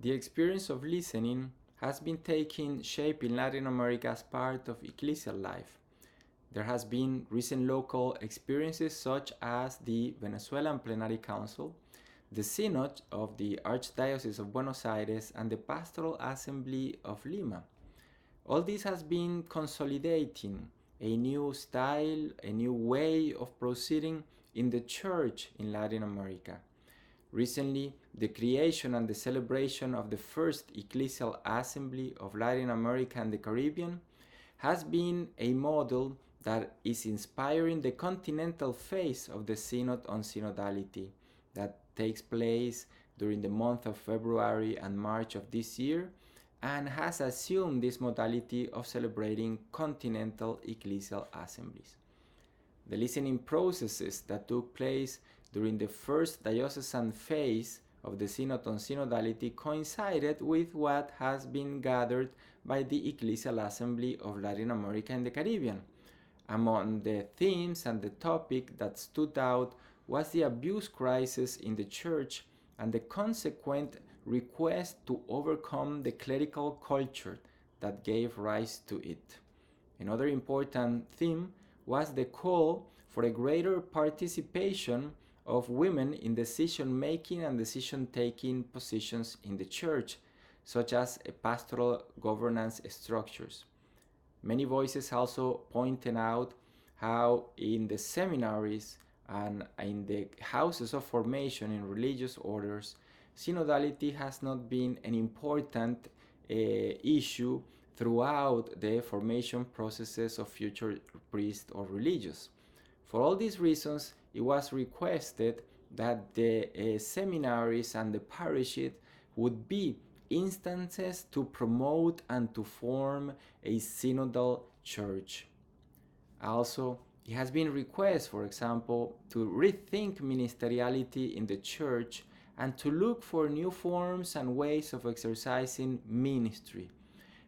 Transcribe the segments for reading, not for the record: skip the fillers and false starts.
The experience of listening has been taking shape in Latin America as part of ecclesial life. There has been recent local experiences such as the Venezuelan Plenary Council, the Synod of the Archdiocese of Buenos Aires, and the Pastoral Assembly of Lima. All this has been consolidating a new style, a new way of proceeding in the Church in Latin America. Recently, the creation and the celebration of the first Ecclesial Assembly of Latin America and the Caribbean has been a model that is inspiring the continental phase of the Synod on Synodality that takes place during the month of February and March of this year, and has assumed this modality of celebrating continental ecclesial assemblies. The listening processes that took place during the first diocesan phase of the Synod on Synodality coincided with what has been gathered by the Ecclesial Assembly of Latin America and the Caribbean. Among the themes and the topic that stood out was the abuse crisis in the Church and the consequent request to overcome the clerical culture that gave rise to it. Another important theme was the call for a greater participation of women in decision-making and decision-taking positions in the Church, such as pastoral governance structures. Many voices also pointed out how in the seminaries and in the houses of formation in religious orders, synodality has not been an important issue throughout the formation processes of future priests or religious. For all these reasons, it was requested that the seminaries and the parishes would be instances to promote and to form a synodal church. Also, it has been requested, for example, to rethink ministeriality in the church and to look for new forms and ways of exercising ministry,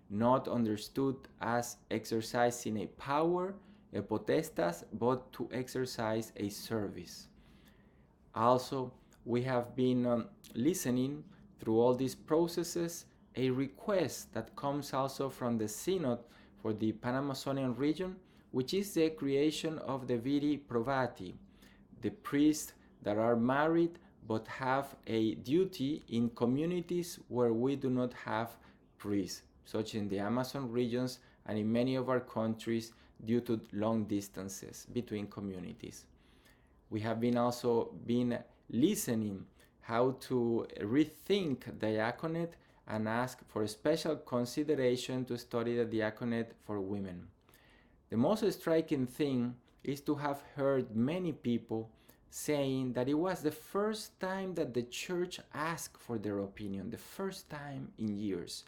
not understood as exercising a power, a potestas, but to exercise a service. Also, we have been listening through all these processes a request that comes also from the Synod for the Pan-Amazonian region, which is the creation of the Viri Probati, the priests that are married but have a duty in communities where we do not have priests, such in the Amazon regions and in many of our countries due to long distances between communities. We have been also been listening how to rethink diaconate and ask for a special consideration to study the diaconate for women. The most striking thing is to have heard many people saying that it was the first time that the church asked for their opinion, the first time in years.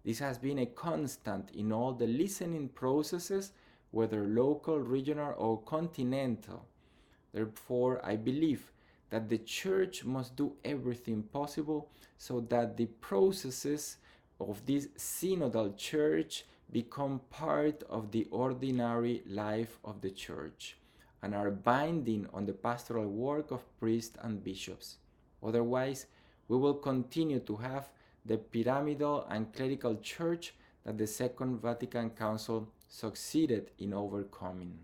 This has been a constant in all the listening processes, whether local, regional, or continental. Therefore, I believe that the church must do everything possible so that the processes of this synodal church become part of the ordinary life of the church and are binding on the pastoral work of priests and bishops. Otherwise, we will continue to have the pyramidal and clerical church that the Second Vatican Council succeeded in overcoming.